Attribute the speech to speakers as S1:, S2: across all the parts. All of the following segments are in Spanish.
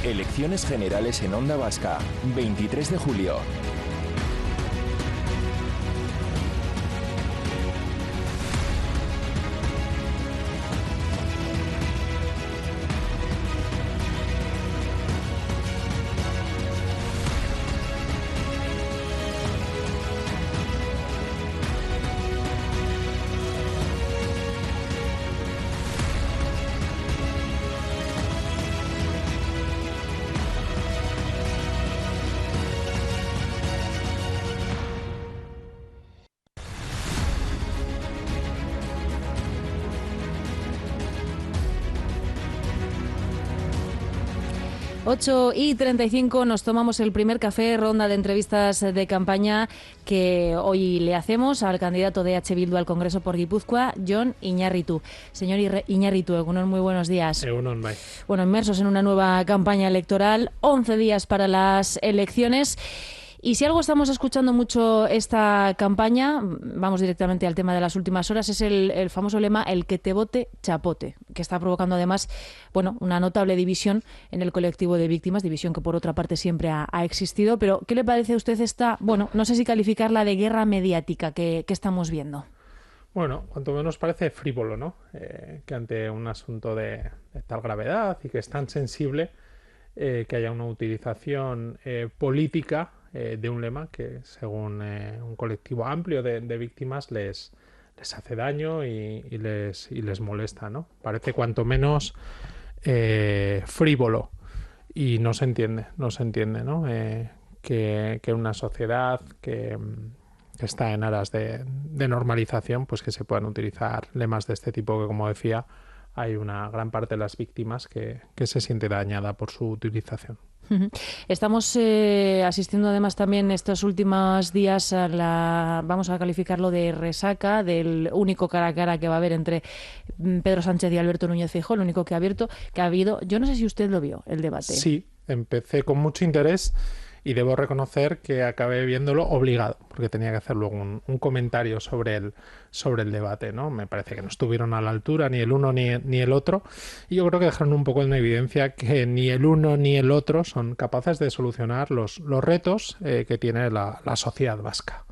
S1: Elecciones generales en Onda Vasca, 23 de julio.
S2: Ocho y 35 nos tomamos el primer café, ronda de entrevistas de campaña que hoy le hacemos al candidato de H. Bildu al Congreso por Guipúzcoa, Jon Iñarritu. Señor Iñarritu, Egunon, muy buenos días.
S3: Egunon, bai.
S2: Bueno, inmersos en una nueva campaña electoral, 11 días para las elecciones. Y si algo estamos escuchando mucho esta campaña, vamos directamente al tema de las últimas horas, es el famoso lema "el que te vote, chapote", que está provocando además una notable división en el colectivo de víctimas, división que por otra parte siempre ha existido. Pero, ¿qué le parece a usted esta, no sé si calificarla de guerra mediática que estamos viendo?
S3: Bueno, cuanto menos parece frívolo, ¿no? Que ante un asunto de tal gravedad y que es tan sensible, que haya una utilización política de un lema que, según un colectivo amplio de víctimas, les hace daño y les molesta, ¿no? Parece cuanto menos frívolo y no se entiende, ¿no? Que una sociedad que está en aras de normalización, pues que se puedan utilizar lemas de este tipo que, como decía, hay una gran parte de las víctimas que se siente dañada por su utilización.
S2: Estamos asistiendo además también estos últimos días vamos a calificarlo de resaca del único cara a cara que va a haber entre Pedro Sánchez y Alberto Núñez Feijóo, el único que ha habido. Yo no sé si usted lo vio, el debate.
S3: Sí, empecé con mucho interés y debo reconocer que acabé viéndolo obligado, porque tenía que hacer luego un comentario sobre el debate, ¿no? Me parece que no estuvieron a la altura ni el uno ni el otro, y yo creo que dejaron un poco en evidencia que ni el uno ni el otro son capaces de solucionar los retos que tiene la sociedad vasca.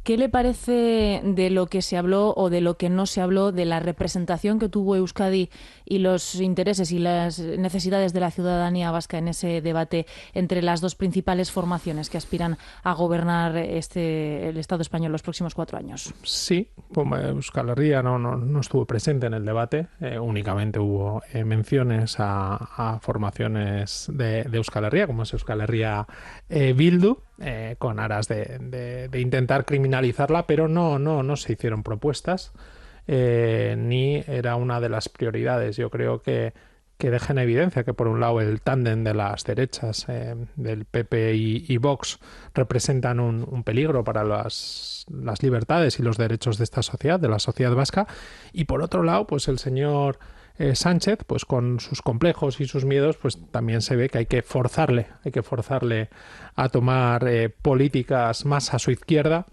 S2: ¿Qué le parece de lo que se habló o de lo que no se habló de la representación que tuvo Euskadi y los intereses y las necesidades de la ciudadanía vasca en ese debate entre las dos principales formaciones que aspiran a gobernar el Estado español los próximos 4 años?
S3: Sí, como Euskal Herria no estuvo presente en el debate, únicamente hubo menciones a formaciones de Euskal Herria, como es Euskal Herria Bildu, con aras de intentar criminalizarla, pero no se hicieron propuestas, ni era una de las prioridades. Yo creo que deja en evidencia que, por un lado, el tándem de las derechas, del PP y Vox, representan un peligro para las libertades y los derechos de esta sociedad, de la sociedad vasca, y por otro lado, pues el señor Sánchez, pues con sus complejos y sus miedos, pues también se ve que hay que forzarle a tomar políticas más a su izquierda,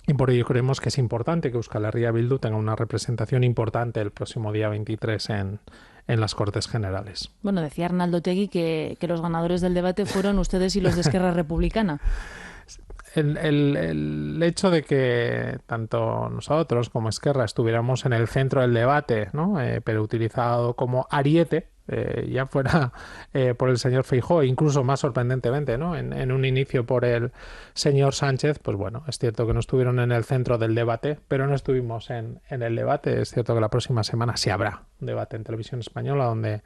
S3: y por ello creemos que es importante que Euskal Herria Bildu tenga una representación importante el próximo día 23 en las Cortes Generales.
S2: Bueno, decía Arnaldo Otegi que los ganadores del debate fueron ustedes y los de Esquerra Republicana.
S3: El hecho de que tanto nosotros como Esquerra estuviéramos en el centro del debate, ¿no? Pero utilizado como ariete, ya fuera por el señor Feijóo, incluso más sorprendentemente, ¿no? En un inicio por el señor Sánchez, pues bueno, es cierto que no estuvieron en el centro del debate, pero no estuvimos en el debate. Es cierto que la próxima semana sí habrá un debate en Televisión Española, donde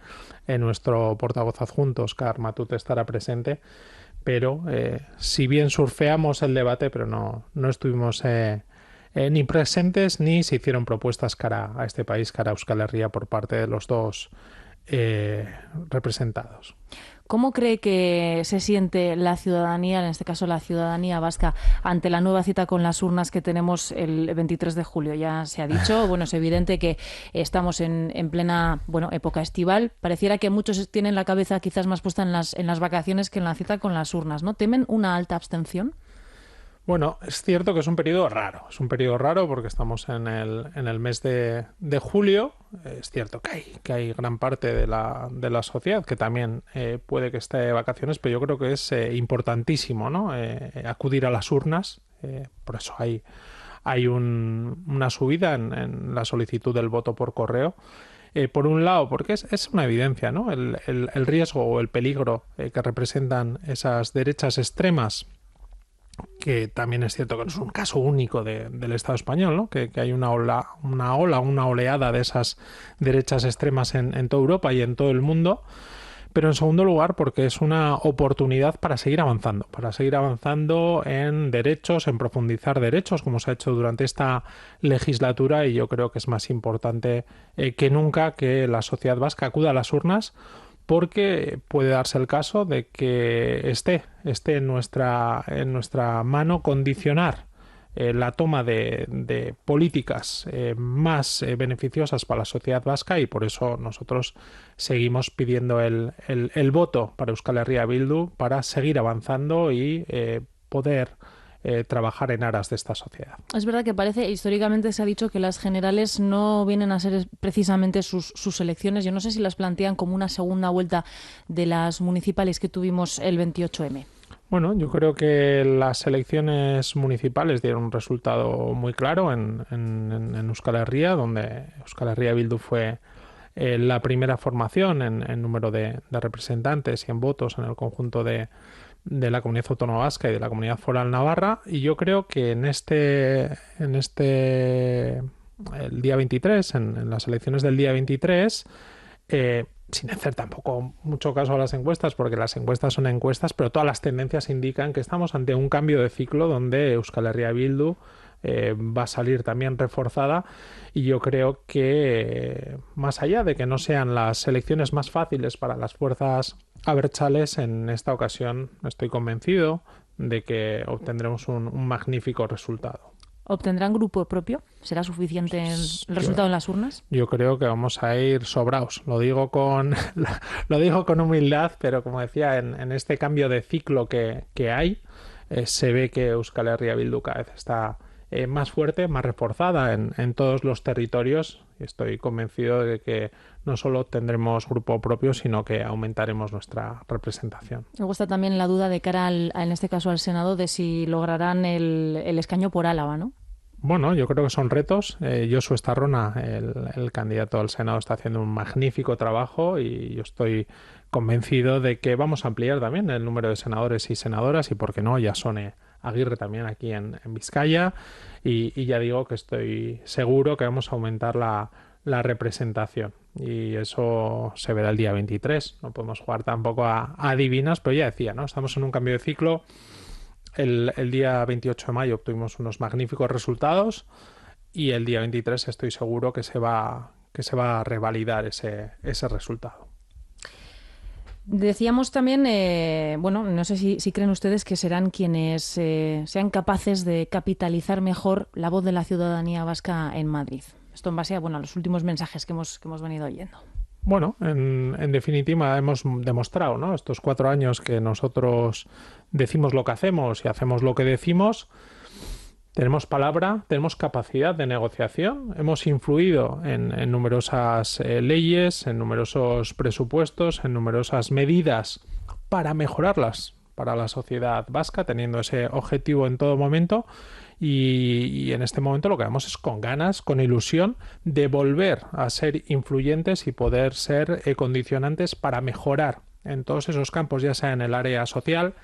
S3: nuestro portavoz adjunto, Óscar Matute, estará presente. Pero si bien surfeamos el debate, pero no estuvimos ni presentes ni se hicieron propuestas cara a este país, cara a Euskal Herria, por parte de los dos representados.
S2: ¿Cómo cree que se siente la ciudadanía, en este caso la ciudadanía vasca, ante la nueva cita con las urnas que tenemos el 23 de julio? Ya se ha dicho, bueno, es evidente que estamos en plena época estival. Pareciera que muchos tienen la cabeza quizás más puesta en las vacaciones que en la cita con las urnas, ¿no? ¿Temen una alta abstención?
S3: Bueno, es cierto que es un periodo raro. Es un periodo raro porque estamos en el mes de julio. Es cierto que hay gran parte de la sociedad que también puede que esté de vacaciones, pero yo creo que es importantísimo, ¿no? Acudir a las urnas. Por eso hay una subida en la solicitud del voto por correo. Por un lado, porque es una evidencia, ¿no? El riesgo o el peligro que representan esas derechas extremas, que también es cierto que no es un caso único del Estado español, ¿no? Que hay una oleada de esas derechas extremas en toda Europa y en todo el mundo. Pero en segundo lugar, porque es una oportunidad para seguir avanzando en derechos, en profundizar derechos, como se ha hecho durante esta legislatura, y yo creo que es más importante que nunca que la sociedad vasca acuda a las urnas, porque puede darse el caso de que esté en nuestra mano condicionar la toma de políticas más beneficiosas para la sociedad vasca, y por eso nosotros seguimos pidiendo el voto para Euskal Herria Bildu para seguir avanzando y poder trabajar en aras de esta sociedad.
S2: Es verdad que históricamente se ha dicho que las generales no vienen a ser precisamente sus elecciones. Yo no sé si las plantean como una segunda vuelta de las municipales que tuvimos el 28M.
S3: Bueno, yo creo que las elecciones municipales dieron un resultado muy claro en Euskal Herria, donde Euskal Herria Bildu fue la primera formación en número de representantes y en votos en el conjunto de la Comunidad Autónoma Vasca y de la Comunidad Foral Navarra. Y yo creo que el día 23, en las elecciones del día 23, sin hacer tampoco mucho caso a las encuestas, porque las encuestas son encuestas, pero todas las tendencias indican que estamos ante un cambio de ciclo donde Euskal Herria Bildu va a salir también reforzada, y yo creo que más allá de que no sean las elecciones más fáciles para las fuerzas abertzales, en esta ocasión estoy convencido de que obtendremos un magnífico resultado.
S2: ¿Obtendrán grupo propio? ¿Será suficiente el resultado en las urnas?
S3: Yo creo que vamos a ir sobraos. Lo digo con humildad, pero como decía, en este cambio de ciclo que hay, se ve que Euskal Herria Bildu cada vez está más fuerte, más reforzada en todos los territorios, y estoy convencido de que no solo tendremos grupo propio, sino que aumentaremos nuestra representación.
S2: Luego está también la duda de cara en este caso al Senado, de si lograrán el escaño por Álava, ¿no?
S3: Bueno, yo creo que son retos. Josu Estarrona, el candidato al Senado, está haciendo un magnífico trabajo, y yo estoy convencido de que vamos a ampliar también el número de senadores y senadoras, y por qué no, Jasone Aguirre también aquí en Vizcaya, y ya digo que estoy seguro que vamos a aumentar la representación, y eso se verá el día 23. No podemos jugar tampoco a adivinas, pero ya decía, ¿no? Estamos en un cambio de ciclo. El día 28 de mayo obtuvimos unos magníficos resultados, y el día 23 estoy seguro que se va a revalidar ese resultado.
S2: Decíamos también, no sé si creen ustedes que serán quienes sean capaces de capitalizar mejor la voz de la ciudadanía vasca en Madrid. Esto en base a los últimos mensajes que hemos venido oyendo.
S3: Bueno, en definitiva hemos demostrado, ¿no? Estos 4 años que nosotros decimos lo que hacemos y hacemos lo que decimos. Tenemos palabra, tenemos capacidad de negociación, hemos influido en numerosas leyes, en numerosos presupuestos, en numerosas medidas para mejorarlas para la sociedad vasca, teniendo ese objetivo en todo momento. Y en este momento lo que vemos es con ganas, con ilusión de volver a ser influyentes y poder ser condicionantes para mejorar en todos esos campos, ya sea en el área social,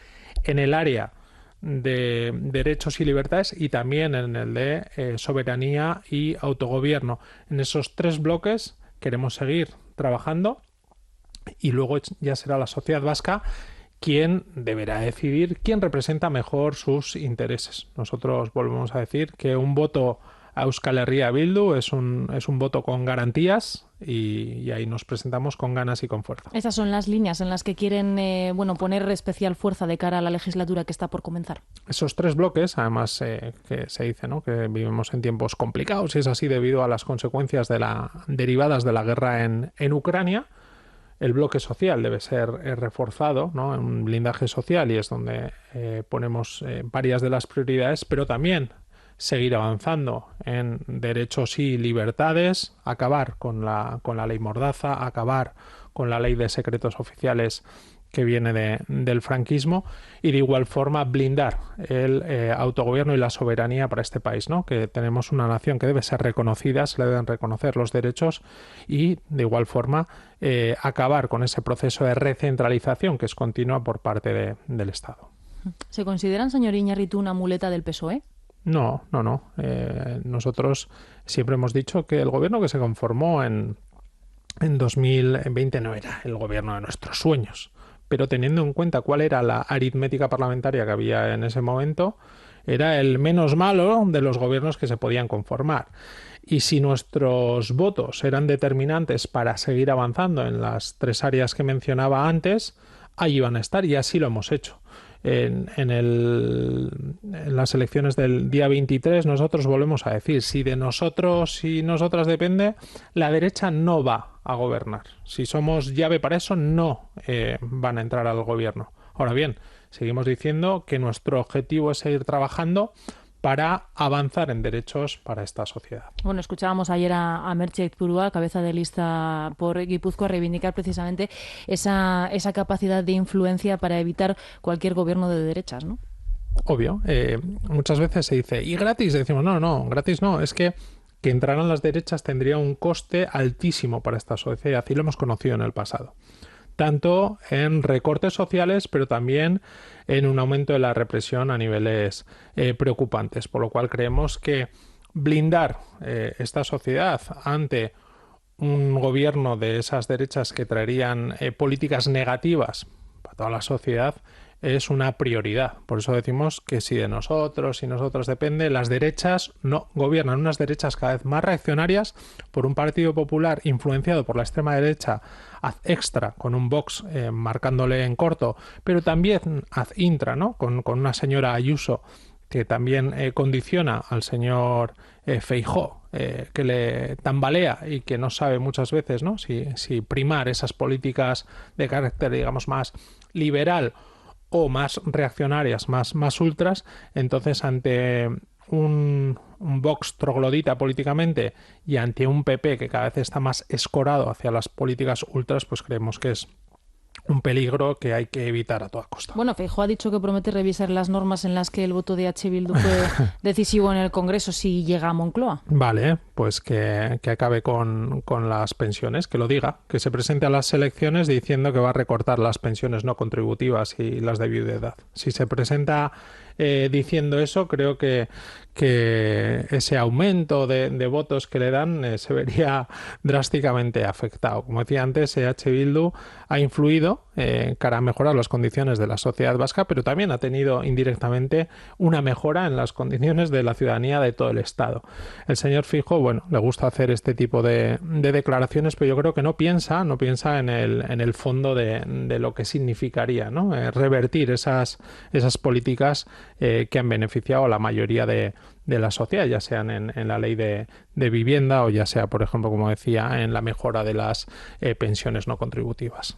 S3: en el área de derechos y libertades, y también en el de soberanía y autogobierno. En esos 3 bloques queremos seguir trabajando, y luego ya será la sociedad vasca quien deberá decidir quién representa mejor sus intereses. Nosotros volvemos a decir que un voto a Euskal Herria Bildu es un voto con garantías, y ahí nos presentamos con ganas y con fuerza.
S2: Estas son las líneas en las que quieren poner especial fuerza de cara a la legislatura que está por comenzar.
S3: Esos 3 bloques, además que se dice, ¿no?, que vivimos en tiempos complicados, y es así debido a las consecuencias derivadas de la guerra en Ucrania. el bloque social debe ser reforzado, ¿no? Un blindaje social, y es donde ponemos varias de las prioridades, pero también seguir avanzando en derechos y libertades, acabar con la ley Mordaza, acabar con la ley de secretos oficiales que viene del franquismo, y de igual forma blindar el autogobierno y la soberanía para este país, ¿no? Que tenemos una nación que debe ser reconocida, se le deben reconocer los derechos, y de igual forma acabar con ese proceso de recentralización que es continua por parte del Estado.
S2: ¿Se consideran, señor Iñárritu, una muleta del PSOE?
S3: No. Nosotros siempre hemos dicho que el gobierno que se conformó en 2020 no era el gobierno de nuestros sueños, pero teniendo en cuenta cuál era la aritmética parlamentaria que había en ese momento, era el menos malo de los gobiernos que se podían conformar. Y si nuestros votos eran determinantes para seguir avanzando en las 3 áreas que mencionaba antes, ahí iban a estar, y así lo hemos hecho. En las elecciones del día 23 nosotros volvemos a decir, si de nosotros y nosotras depende, la derecha no va a gobernar. Si somos llave para eso, no van a entrar al gobierno. Ahora bien, seguimos diciendo que nuestro objetivo es seguir trabajando para avanzar en derechos para esta sociedad.
S2: Bueno, escuchábamos ayer a Merche Aizpurua, cabeza de lista por Guipúzcoa, reivindicar precisamente esa capacidad de influencia para evitar cualquier gobierno de derechas, ¿no?
S3: Obvio. Muchas veces se dice, ¿y gratis? Decimos, no, gratis no. Es que entraran las derechas tendría un coste altísimo para esta sociedad, y lo hemos conocido en el pasado. Tanto en recortes sociales, pero también en un aumento de la represión a niveles preocupantes, por lo cual creemos que blindar esta sociedad ante un gobierno de esas derechas que traerían políticas negativas para toda la sociedad es una prioridad. Por eso decimos que si de nosotros y nosotros depende, las derechas no gobiernan, unas derechas cada vez más reaccionarias por un Partido Popular influenciado por la extrema derecha ad extra, con un Vox marcándole en corto, pero también ad intra, ¿no? Con una señora Ayuso que también condiciona al señor Feijóo, que le tambalea y que no sabe muchas veces, ¿no? si primar esas políticas de carácter, digamos, más liberal o más reaccionarias, más ultras. Entonces, ante un Vox troglodita políticamente y ante un PP que cada vez está más escorado hacia las políticas ultras, pues creemos que es un peligro que hay que evitar a toda costa.
S2: Bueno, Feijóo ha dicho que promete revisar las normas en las que el voto de H. Bildu fue decisivo en el Congreso si llega a Moncloa.
S3: Vale, pues que acabe con las pensiones, que lo diga, que se presente a las elecciones diciendo que va a recortar las pensiones no contributivas y las de viudedad. Si se presenta diciendo eso, creo que ese aumento de votos que le dan se vería drásticamente afectado. Como decía antes, H. Bildu ha influido cara a mejorar las condiciones de la sociedad vasca, pero también ha tenido indirectamente una mejora en las condiciones de la ciudadanía de todo el Estado. El señor Feijóo, bueno, le gusta hacer este tipo de declaraciones, pero yo creo que no piensa en el fondo de lo que significaría, ¿no? Revertir esas políticas que han beneficiado a la mayoría de la sociedad, ya sean en la ley de vivienda o ya sea, por ejemplo, como decía, en la mejora de las pensiones no contributivas.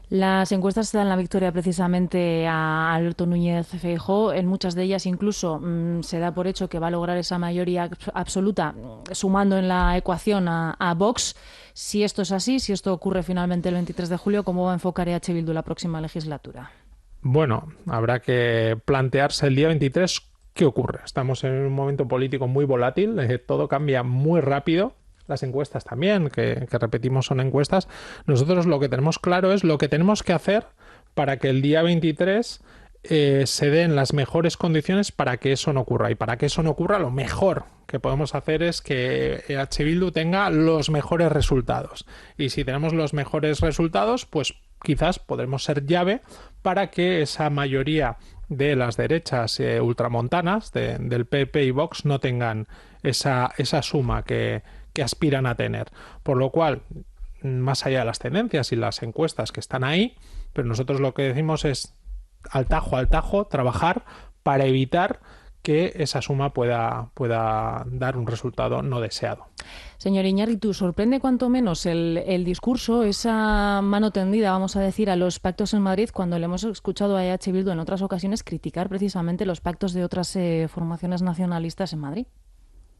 S2: Las encuestas dan la victoria precisamente a Alberto Núñez Feijóo. En muchas de ellas incluso se da por hecho que va a lograr esa mayoría absoluta, sumando en la ecuación a Vox. Si esto es así, si esto ocurre finalmente el 23 de julio, ¿cómo va a enfocar H. Bildu la próxima legislatura?
S3: Bueno, habrá que plantearse el día 23 qué ocurre. Estamos en un momento político muy volátil, todo cambia muy rápido. Las encuestas también, que repetimos son encuestas. Nosotros lo que tenemos claro es lo que tenemos que hacer para que el día 23 se den las mejores condiciones para que eso no ocurra. Y para que eso no ocurra, lo mejor que podemos hacer es que H. Bildu tenga los mejores resultados. Y si tenemos los mejores resultados, pues quizás podremos ser llave para que esa mayoría de las derechas ultramontanas del PP y Vox no tengan esa suma que aspiran a tener. Por lo cual, más allá de las tendencias y las encuestas que están ahí, pero nosotros lo que decimos es al tajo, trabajar para evitar que esa suma pueda dar un resultado no deseado.
S2: Señor Iñárritu, sorprende cuanto menos el discurso, esa mano tendida, vamos a decir, a los pactos en Madrid, cuando le hemos escuchado a EH Bildu en otras ocasiones criticar precisamente los pactos de otras formaciones nacionalistas en Madrid.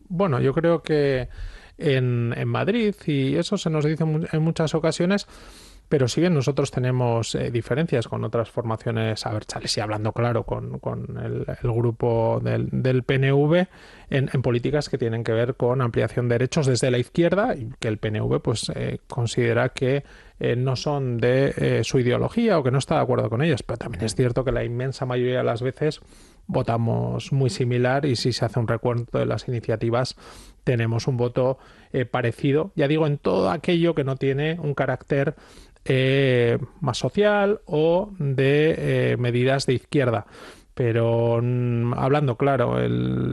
S3: Bueno, yo creo que en Madrid, y eso se nos dice en muchas ocasiones, pero si bien nosotros tenemos diferencias con otras formaciones abertzales y hablando claro con el grupo del PNV en políticas que tienen que ver con ampliación de derechos desde la izquierda y que el PNV pues considera que no son de su ideología o que no está de acuerdo con ellas, pero también es cierto que la inmensa mayoría de las veces votamos muy similar y si se hace un recuento de las iniciativas tenemos un voto parecido, ya digo, en todo aquello que no tiene un carácter más social o de medidas de izquierda. Pero hablando claro,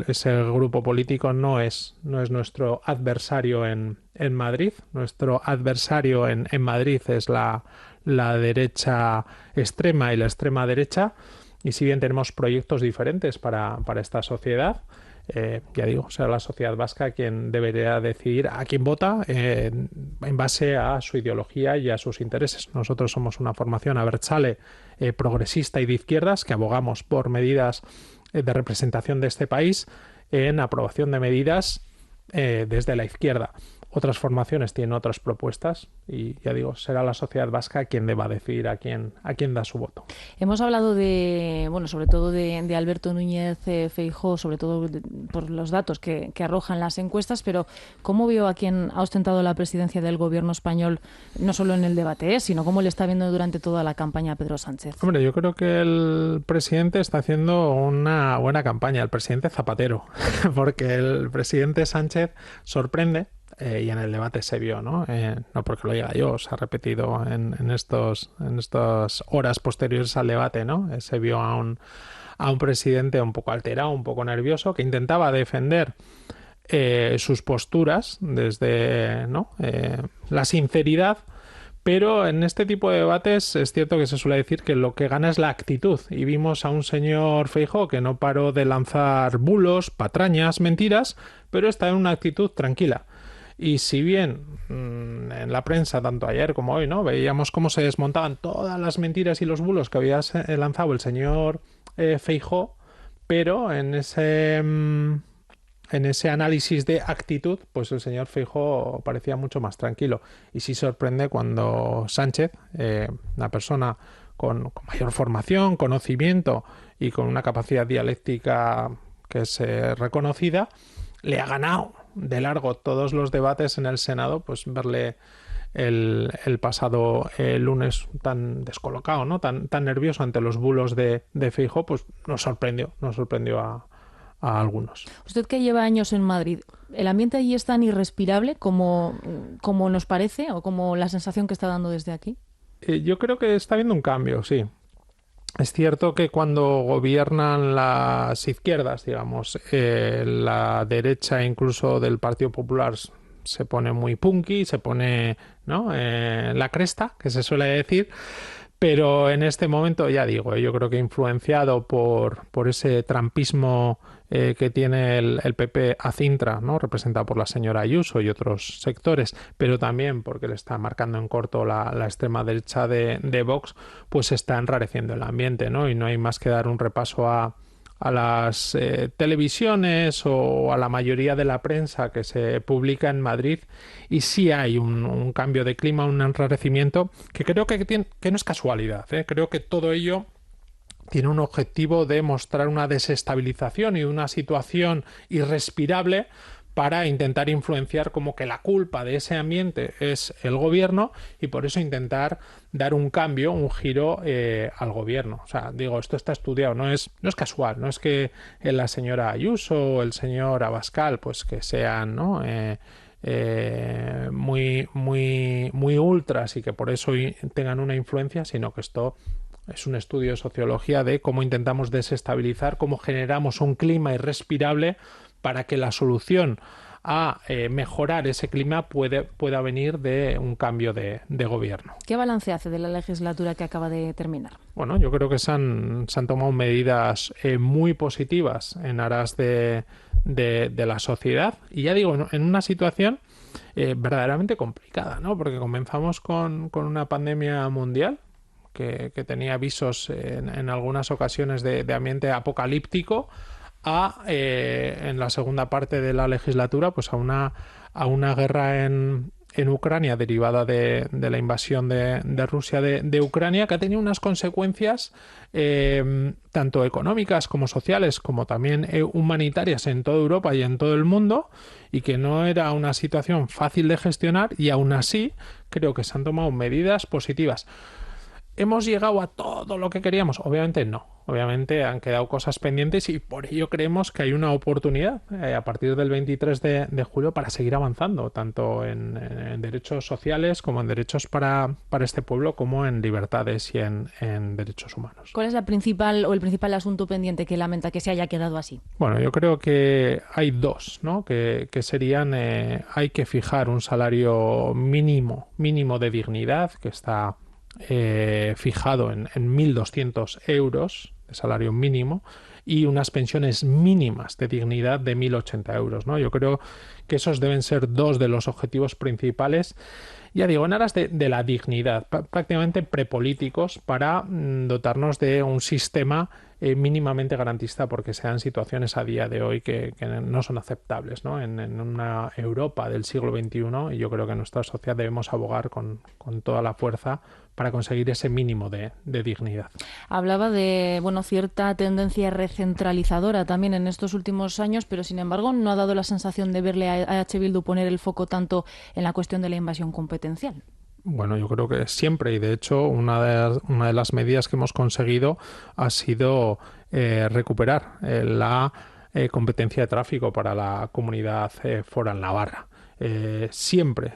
S3: ese grupo político no es nuestro adversario en Madrid. Nuestro adversario en Madrid es la derecha extrema y la extrema derecha. Y si bien tenemos proyectos diferentes para esta sociedad, ya digo, será la sociedad vasca quien debería decidir a quién vota en base a su ideología y a sus intereses. Nosotros somos una formación abertzale, progresista y de izquierdas que abogamos por medidas de representación de este país en aprobación de medidas desde la izquierda. Otras formaciones tienen otras propuestas y ya digo, será la sociedad vasca quien deba decidir a quién da su voto.
S2: Hemos hablado sobre todo de Alberto Núñez Feijóo, sobre todo por los datos que arrojan las encuestas, pero ¿cómo veo a quien ha ostentado la presidencia del gobierno español, no solo en el debate, sino cómo le está viendo durante toda la campaña Pedro Sánchez?
S3: Hombre, yo creo que el presidente está haciendo una buena campaña, el presidente Zapatero, porque el presidente Sánchez sorprende. Y en el debate se vio, ¿no? No porque lo diga yo, se ha repetido en estas horas posteriores al debate, ¿no? Se vio a un presidente un poco alterado, un poco nervioso, que intentaba defender sus posturas desde la sinceridad, pero en este tipo de debates es cierto que se suele decir que lo que gana es la actitud. Y vimos a un señor Feijóo que no paró de lanzar bulos, patrañas, mentiras, pero está en una actitud tranquila. Y si bien en la prensa, tanto ayer como hoy, ¿no?, veíamos cómo se desmontaban todas las mentiras y los bulos que había lanzado el señor Feijóo, pero en ese análisis de actitud, pues el señor Feijóo parecía mucho más tranquilo. Y sí sorprende cuando Sánchez, una persona con mayor formación, conocimiento y con una capacidad dialéctica que es reconocida, le ha ganado de largo todos los debates en el Senado, pues verle el pasado lunes tan descolocado, ¿no? Tan nervioso ante los bulos de Feijóo, pues nos sorprendió a algunos.
S2: Usted que lleva años en Madrid, ¿el ambiente allí es tan irrespirable como nos parece o como la sensación que está dando desde aquí?
S3: Yo creo que está habiendo un cambio, sí. Es cierto que cuando gobiernan las izquierdas, digamos, la derecha incluso del Partido Popular se pone muy punky, se pone, ¿no?, la cresta, que se suele decir, pero en este momento, ya digo, yo creo que influenciado por ese trampismo que tiene el PP a Cintra, ¿no?, representado por la señora Ayuso y otros sectores, pero también porque le está marcando en corto la extrema derecha de Vox, pues se está enrareciendo el ambiente, ¿no? Y no hay más que dar un repaso a las televisiones o a la mayoría de la prensa que se publica en Madrid y sí hay un cambio de clima, un enrarecimiento que creo que no es casualidad, ¿eh? Creo que todo ello tiene un objetivo de mostrar una desestabilización y una situación irrespirable para intentar influenciar como que la culpa de ese ambiente es el gobierno y por eso intentar dar un cambio, un giro al gobierno. O sea, digo, esto está estudiado, no es casual, no es que la señora Ayuso o el señor Abascal pues que sean, ¿no?, muy ultras y que por eso tengan una influencia, sino que esto es un estudio de sociología de cómo intentamos desestabilizar, cómo generamos un clima irrespirable para que la solución a mejorar ese clima pueda venir de un cambio de gobierno.
S2: ¿Qué balance hace de la legislatura que acaba de terminar?
S3: Bueno, yo creo que se han tomado medidas muy positivas en aras de la sociedad, y ya digo, en una situación verdaderamente complicada, ¿no? Porque comenzamos con una pandemia mundial que tenía visos en algunas ocasiones de ambiente apocalíptico, en la segunda parte de la legislatura, pues a una guerra en Ucrania derivada de la invasión de Rusia de Ucrania, que ha tenido unas consecuencias tanto económicas como sociales, como también humanitarias en toda Europa y en todo el mundo, y que no era una situación fácil de gestionar, y aún así creo que se han tomado medidas positivas. ¿Hemos llegado a todo lo que queríamos? Obviamente no. Obviamente han quedado cosas pendientes, y por ello creemos que hay una oportunidad a partir del 23 de julio para seguir avanzando, tanto en derechos sociales como en derechos para este pueblo, como en libertades y en derechos humanos.
S2: ¿Cuál es el principal asunto pendiente que lamenta que se haya quedado así?
S3: Bueno, yo creo que hay dos, ¿no? Que serían, hay que fijar un salario mínimo de dignidad, que está fijado en 1.200 euros de salario mínimo, y unas pensiones mínimas de dignidad de 1.080 euros, ¿no? Yo creo que esos deben ser dos de los objetivos principales, ya digo, en aras de la dignidad, prácticamente prepolíticos, para dotarnos de un sistema mínimamente garantista, porque se dan situaciones a día de hoy que no son aceptables, ¿no? En una Europa del siglo XXI, y yo creo que en nuestra sociedad debemos abogar con toda la fuerza para conseguir ese mínimo de dignidad.
S2: Hablaba de cierta tendencia recentralizadora también en estos últimos años, pero sin embargo no ha dado la sensación de verle a H. Bildu poner el foco tanto en la cuestión de la invasión competencial.
S3: Bueno, yo creo que siempre, y de hecho una de las medidas que hemos conseguido ha sido recuperar la competencia de tráfico para la comunidad foral navarra. Siempre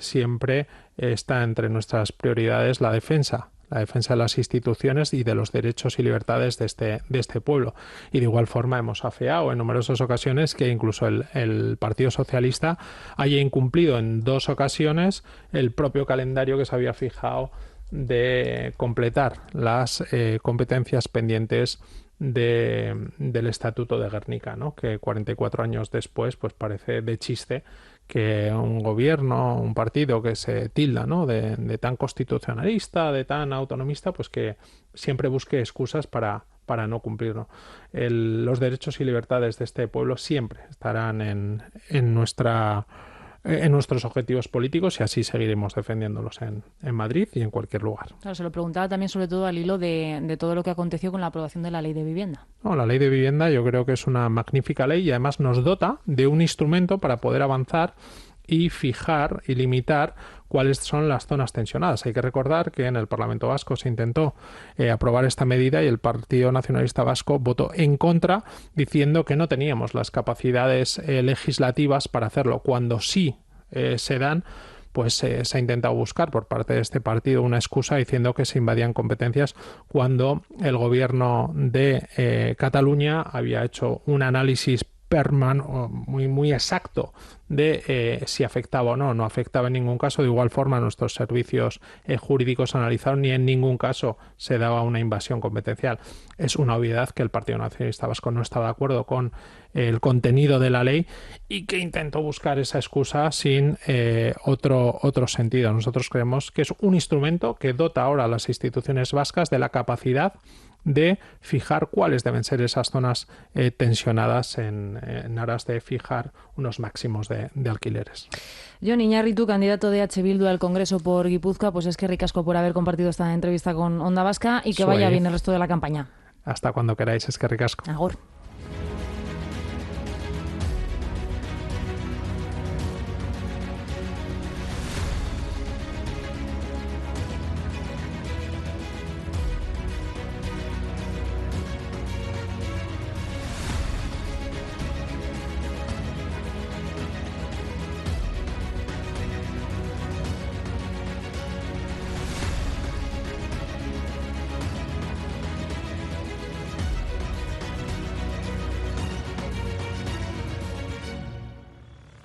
S3: está entre nuestras prioridades la defensa de las instituciones y de los derechos y libertades de este pueblo. Y de igual forma hemos afeado en numerosas ocasiones que incluso el Partido Socialista haya incumplido en 2 ocasiones el propio calendario que se había fijado de completar las competencias pendientes del Estatuto de Gernika, ¿no? Que 44 años después pues parece de chiste que un gobierno, un partido que se tilda, ¿no? de tan constitucionalista, de tan autonomista, pues que siempre busque excusas para no cumplirlo. Los derechos y libertades de este pueblo siempre estarán en nuestros objetivos políticos, y así seguiremos defendiéndolos en Madrid y en cualquier lugar.
S2: Claro, se lo preguntaba también sobre todo al hilo de todo lo que aconteció con la aprobación de la Ley de Vivienda.
S3: No, la Ley de Vivienda yo creo que es una magnífica ley, y además nos dota de un instrumento para poder avanzar y fijar y limitar cuáles son las zonas tensionadas. Hay que recordar que en el Parlamento Vasco se intentó aprobar esta medida, y el Partido Nacionalista Vasco votó en contra, diciendo que no teníamos las capacidades legislativas para hacerlo. Cuando sí se dan, pues se ha intentado buscar por parte de este partido una excusa, diciendo que se invadían competencias, cuando el gobierno de Cataluña había hecho un análisis muy exacto de si afectaba o no afectaba en ningún caso. De igual forma, nuestros servicios jurídicos analizaron y en ningún caso se daba una invasión competencial. Es una obviedad que el Partido Nacionalista Vasco no estaba de acuerdo con el contenido de la ley, y que intentó buscar esa excusa sin otro sentido. Nosotros creemos que es un instrumento que dota ahora a las instituciones vascas de la capacidad de fijar cuáles deben ser esas zonas tensionadas en aras de fijar unos máximos de alquileres.
S2: Jon Iñarritu, candidato de H. Bildu al Congreso por Guipúzcoa, pues es que ricasco por haber compartido esta entrevista con Onda Vasca, y que vaya bien el resto de la campaña.
S3: Hasta cuando queráis, es que ricasco.
S2: Agur.